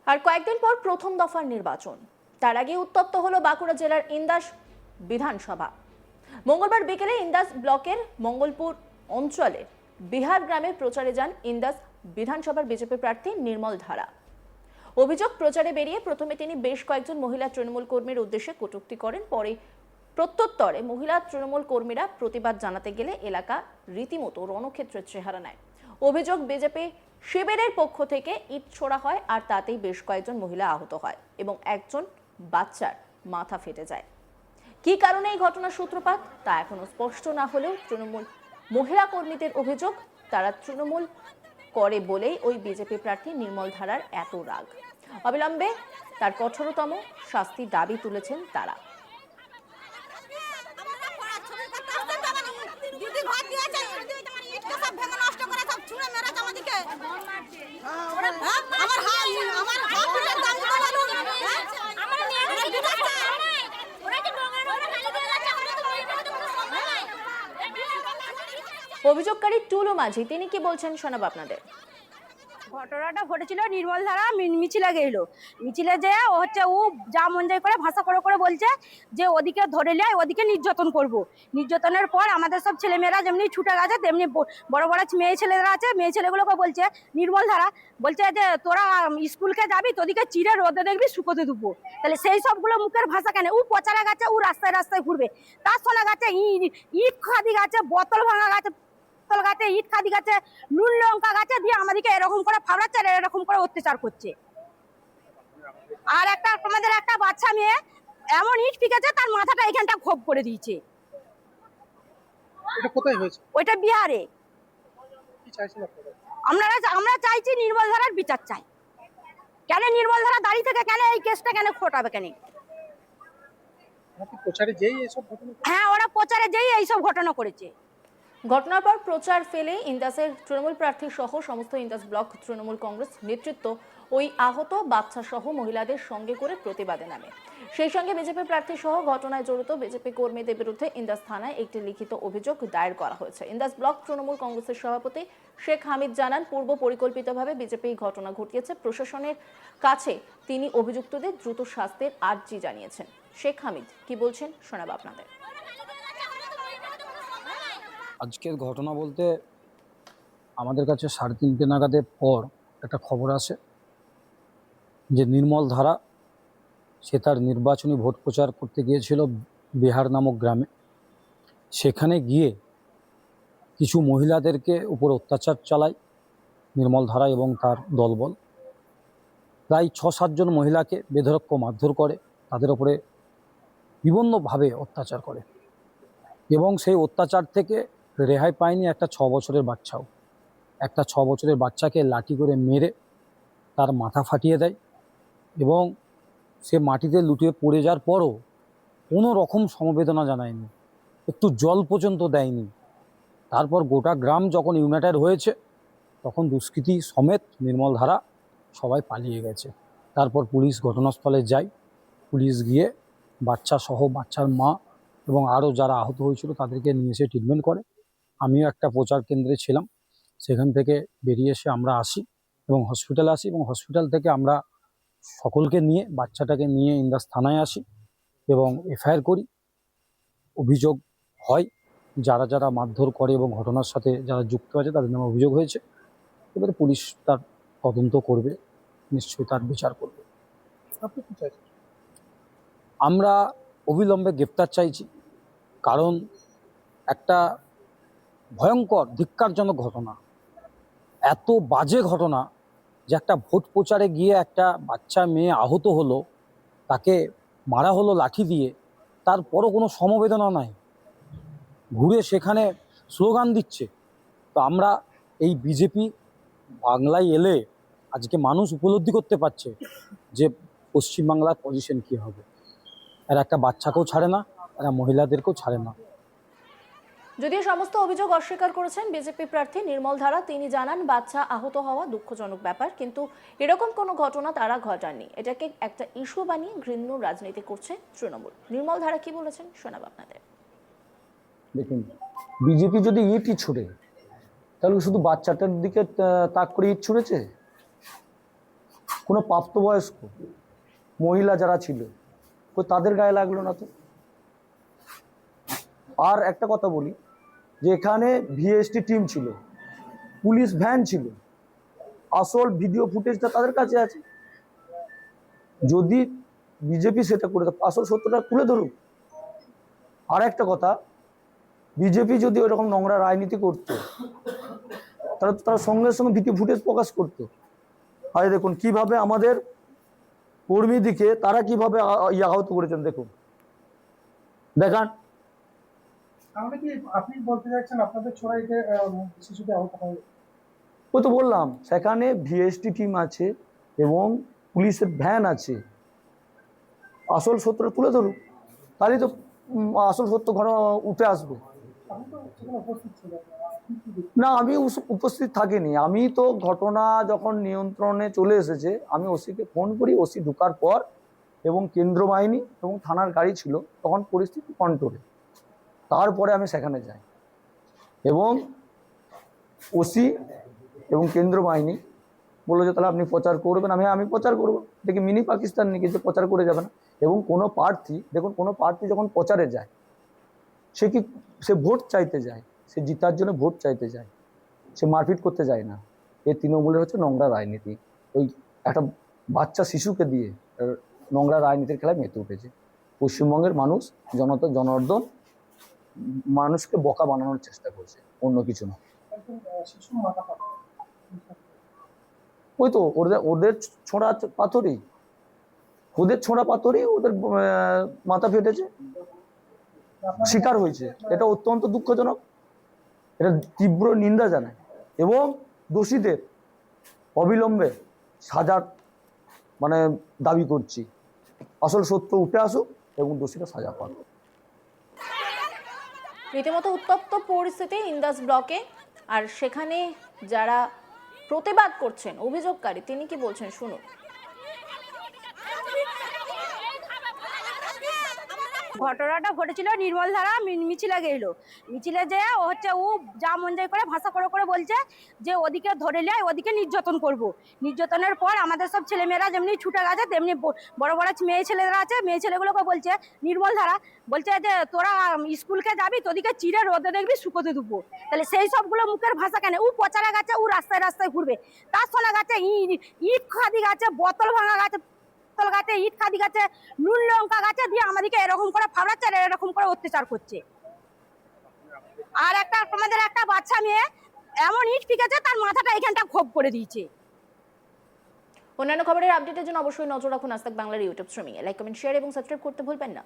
আর কয়েকদিন পর প্রথম দফার নির্বাচন, তার আগে উত্তপ্ত হলো বাঁকুড়া জেলার ইন্দাস বিধানসভা। মঙ্গলবার বিকেলে ইন্দাস ব্লকের মঙ্গলপুর অঞ্চলের বিহার গ্রামে প্রচারে যান ইন্দাস বিধানসভার বিজেপি প্রার্থী নির্মল ধারা। অভিযোগ, প্রচারে বেরিয়ে প্রথমে তিনি বেশ কয়েকজন মহিলা তৃণমূল কর্মীর উদ্দেশ্যে কটূক্তি করেন। পরে প্রত্যুত্তরে মহিলা তৃণমূল কর্মীরা প্রতিবাদ জানাতে গেলে এলাকা রীতিমতো রণক্ষেত্রের চেহারা নেয়। অভিযোগ, বিজেপি শিবিরের পক্ষ থেকে ইট ছোড়া হয়, আর তাতেই বেশ কয়েকজন মহিলা আহত হয় এবং একজন বাচ্চার মাথা ফেটে যায়। কী কারণে এই ঘটনার সূত্রপাত তা এখনো স্পষ্ট না হলেও তৃণমূল মহিলা কর্মীদের অভিযোগ, তারা তৃণমূল করে বলেই ওই বিজেপি প্রার্থী নির্মল ধারার এত রাগ। অবিলম্বে তার কঠোরতম শাস্তি দাবি তুলেছেন তারা। অভিযোগকারী টুলু মাঝি, তিনি কি বলছেন শোনাবো আপনাদের। ঘটনাটা ঘটেছিল নির্মল ধারা মিছিলে গেল। মিছিলে যে ও যা মন যায় করে ভাষা করে করে বলছে যে ওদিকে ধরে নেয়, ওদিকে নির্যাতন করব। নির্যাতনের পর আমাদের সব ছেলেমেয়েরা যেমনি ছুটে গেছে, তেমনি বড় বড় মেয়ে ছেলেরা আছে, মেয়ে ছেলেগুলোকে বলছে নির্মল ধারা বলছে যে তোরা স্কুলকে যাবি, তোদিকে চিড়ে রোদে দেখবি শুকোতে দেবো। তাহলে সেই সবগুলো মুখের ভাষা কেন? ও প্রচারে গেছে, ও রাস্তায় রাস্তায় ঘুরবে, তার শোনা গেছে ইট খাদি গাছে, বোতল ভাঙা গাছে, গাছে ইট খাদি গাছে, নুন লঙ্কা গাছে দিয়ে আমাদেরকে এরকম করে ফাবড়াচ্ছে, এরকম করে অত্যাচার করছে। আর আমাদের একটা বাচ্চা মেয়ে এমন ইট ফিকেছে, তার মাথাটা এখানটা খোপ করে দিয়েছে। এটা কোথায় হয়েছে? ওইটা বিহারে। কি চাইছেন আপনারা? আমরা চাইছি নির্মল ধারার বিচার চাই। কেন নির্মল ধারা দাঁড়িয়ে থেকে কেন এই কেসটা কেন খোটাবে কেন? প্রচারে যেই এইসব ঘটনা, হ্যাঁ, ওরা প্রচারে যেই এইসব ঘটনা করেছে। ঘটনার পর প্রচার ফেলে ইন্দাসের তৃণমূল প্রার্থী সহ সমস্ত ইন্দাস ব্লক তৃণমূল কংগ্রেস নেতৃত্ব ওই আহত বাচ্চা সহ মহিলাদের সঙ্গে করে প্রতিবাদে নামে। সেই সঙ্গে বিজেপি প্রার্থী সহ ঘটনায় জড়িত বিজেপি কর্মীদের বিরুদ্ধে ইন্দাস থানায় একটি লিখিত অভিযোগ দায়ের করা হয়েছে। ইন্দাস ব্লক তৃণমূল কংগ্রেসের সভাপতি শেখ হামিদ জানান, পূর্ব পরিকল্পিতভাবে বিজেপি ঘটনা ঘটিয়েছে। প্রশাসনের কাছে তিনি অভিযুক্তদের দ্রুত শাস্তির আর্জি জানিয়েছেন। শেখ হামিদ কি বলছেন শোনাবো আপনাদের। আজকের ঘটনা বলতে আমাদের কাছে 3:30 নাগাদের পর একটা খবর আসে যে নির্মল ধারা সে তার নির্বাচনী ভোট প্রচার করতে গিয়েছিল বিহার নামক গ্রামে। সেখানে গিয়ে কিছু মহিলাদেরকে উপর অত্যাচার চালায় নির্মল ধারা এবং তার দলবল। প্রায় 6-7 জন মহিলাকে বেধড়ক মারধর করে, তাদের উপরে বিভিন্নভাবে অত্যাচার করে এবং সেই অত্যাচার থেকে রেহাই পায়নি একটা 6 বছরের বাচ্চাও। একটা 6 বছরের বাচ্চাকে লাঠি করে মেরে তার মাথা ফাটিয়ে দেয় এবং সে মাটিতে লুটিয়ে পড়ে যাওয়ার পরও কোনো রকম সমবেদনা জানায়নি, একটু জল পর্যন্ত দেয়নি। তারপর গোটা গ্রাম যখন ইউনাইটেড হয়েছে, তখন দুষ্কৃতী সমেত নির্মল ধারা সবাই পালিয়ে গেছে। তারপর পুলিশ ঘটনাস্থলে যায়। পুলিশ গিয়ে বাচ্চা সহ বাচ্চার মা এবং আরও যারা আহত হয়েছিল তাদেরকে নিয়ে এসে ট্রিটমেন্ট করে। আমিও একটা প্রচার কেন্দ্রে ছিলাম, সেখান থেকে বেরিয়ে এসে আমরা আসি এবং হসপিটালে আসি এবং হসপিটাল থেকে আমরা সকলকে নিয়ে বাচ্চাটাকে নিয়ে ইন্দাস থানায় আসি এবং এফআইআর করি। অভিযোগ হয় যারা যারা মারধর করে এবং ঘটনার সাথে যারা যুক্ত আছে তাদের নামে অভিযোগ হয়েছে। এবারে পুলিশ তার তদন্ত করবে, নিশ্চয়ই তার বিচার করবে। আপনি কি চাইছেন? আমরা অবিলম্বে গ্রেপ্তার চাইছি, কারণ একটা ভয়ঙ্কর ধিক্কারজনক ঘটনা, এত বাজে ঘটনা যে একটা ভোট প্রচারে গিয়ে একটা বাচ্চা মেয়ে আহত হলো, তাকে মারা হলো লাঠি দিয়ে, তারপরও কোনো সমবেদনা নাই, ঘুরে সেখানে স্লোগান দিচ্ছে। তো আমরা এই বিজেপি বাংলায় এলে আজকে মানুষ উপলব্ধি করতে পারছে যে পশ্চিমবাংলার পজিশন কী হবে। এরা একটা বাচ্চাকেও ছাড়ে না, এরা মহিলাদেরকেও ছাড়ে না। যদিও সমস্ত অভিযোগ অস্বীকার করেছেন বিজেপি প্রার্থী নির্মল ধারা, তিনি জানান বাচ্চা আহত হওয়া দুঃখজনক ব্যাপার, কিন্তু এরকম কোনো ঘটনা তারা ঘটাননি। এটাকে একটা ইস্যু বানিয়ে ঘৃণ্য রাজনীতি করছে তৃণমূল। নির্মল ধারা কি বলেছেন শোনাব আপনাদের। দেখুন, বিজেপি যদি ইটই ছুড়ে, তাহলে শুধু বাচ্চাটার দিকে তাক করে ইট ছুঁড়েছে? কোনো প্রাপ্তবয়স্ক মহিলা যারা ছিল তাদের গায়ে লাগলো না তো। আর একটা কথা বলি, যে এখানে ভিএসটি টিম ছিল, পুলিশ ভ্যান ছিল, আসল ভিডিও ফুটেজটা তাদের কাছে আছে। যদি বিজেপি সেটা করে আসল সত্যটা তুলে ধরুক। আর একটা কথা, বিজেপি যদি ওইরকম নোংরা রাজনীতি করতো তাহলে তারা সঙ্গে সঙ্গে ভিডিও ফুটেজ প্রকাশ করতো। আরে দেখুন কিভাবে আমাদের কর্মীদিকে তারা কিভাবে আহত করেছেন, দেখুন দেখান। তাহলে কি আপনি বলতে চাইছেন আপনাদের ছোড়াইতে শিশুকে আহত হয়? ওই তো বললাম, সেখানে ভিএসটি টিম আছে এবং পুলিশের ভ্যান আছে। আসল সত্যটা তুলে ধরুক, তাহলেই তো আসল সত্য ঘটনা উঠে আসবে। আমি তো সেখানে উপস্থিত ছিলাম না, আমি উপস্থিত থাকিনি। আমি তো ঘটনা যখন নিয়ন্ত্রণে চলে এসেছে, আমি ওসিকে ফোন করি। ওসি ঢোকার পর এবং কেন্দ্র বাহিনী এবং থানার গাড়ি ছিল, তখন পরিস্থিতি কন্ট্রোলে। তারপরে আমি সেখানে যাই এবং ওসি এবং কেন্দ্র বাহিনী বললো যে তাহলে আপনি প্রচার করবেন। আমি প্রচার করবো, দেখি মিনি পাকিস্তান নিয়ে কিছু প্রচার করে যাবে না। এবং কোনো প্রার্থী, দেখুন কোনো প্রার্থী যখন প্রচারে যায় সে ভোট চাইতে যায়, সে জিতার জন্য ভোট চাইতে যায়, সে মারপিট করতে যায় না। এই তৃণমূলের হচ্ছে নোংরা রাজনীতি। ওই একটা বাচ্চা শিশুকে দিয়ে নোংরা রাজনীতির খেলায় মেতে উঠেছে পশ্চিমবঙ্গের মানুষ। জনার্দন মানুষকে বোকা বানানোর চেষ্টা করছে, অন্য কিছু না। একজন শিশুর মাথা ফাটা। ওই তো ওদের ছোঁড়া পাথরই, ওদের মাথা ফেটেছে, শিকার হয়েছে। এটা অত্যন্ত দুঃখজনক, এটা তীব্র নিন্দা জানায় এবং দোষীদের অবিলম্বে সাজার দাবি করছি। আসল সত্য উঠে আসুক এবং দোষীরা সাজা পাক। রীতিমতো উত্তপ্ত পরিস্থিতি ইন্দাস ব্লকে, আর সেখানে যারা প্রতিবাদ করছেন অভিযোগকারী তিনি কি বলছেন শুনুন। ঘটনাটা ঘটেছিল নির্মল ধারা মিছিলে গেলো। মিছিলে যেয়ে ও যা মন যায় করে ভাষা করে করে বলছে যে ওদিকে ধরে নিয়ে ওদিকে নির্যাতন করব। নির্যাতনের পর আমাদের সব ছেলেমেয়েরা যেমনি ছুটে গেছে, তেমনি বড় বড় মেয়ে ছেলেরা আছে, মেয়ে ছেলেগুলোকে বলছে নির্মল ধারা বলছে যে তোরা স্কুলকে যাবি, তোদিকে চিড়ে রোদে দেখবি শুকোতে দেবো। তাহলে সেই সবগুলো মুখের ভাষা কেন? ও পচারা গাছে, ও রাস্তায় রাস্তায় ঘুরবে, তার শোনা গাছে ইট খাদি গাছে, বোতল ভাঙা গাছে, গাছে ইট খাদি গাছে, নুন লঙ্কা গাছে দিয়ে আমাদেরকে এরকম করে ফাবড়াচ্ছে আর এরকম করে অত্যাচার করছে। আর আমাদের একটা বাচ্চা মেয়ে এমন ইট ফিকেছে তার মাথাটা এখানটা খোপ করে দিয়েছে। অন্যান্য খবরের আপডেটের জন্য অবশ্যই নজর রাখুন আজ তাক বাংলার ইউটিউব স্ট্রিমিং এ। লাইক, কমেন্ট, শেয়ার এবং সাবস্ক্রাইব করতে ভুলবেন না।